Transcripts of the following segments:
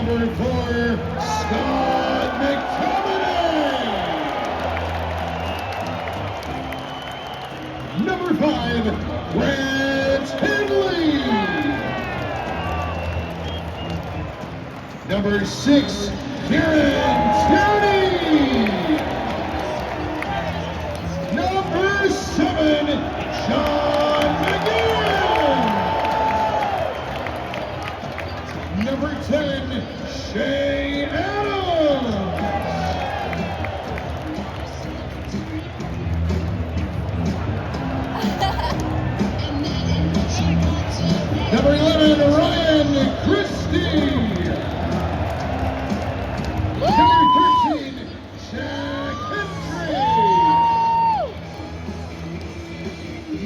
Number 4, Scott McTominay. Number 5, Grant Henley. Number 6, Kieran Tierney. Number 7, Sean McGinn. Number 10, Shay Adams. Number 11, Ryan Christie. Number 13, Jack Hendry.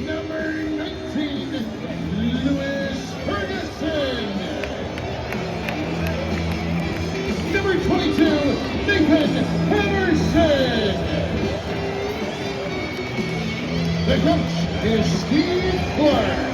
Number 19, Lewis Ferguson. Number 22, Nathan Henderson. The coach is Steve Clark.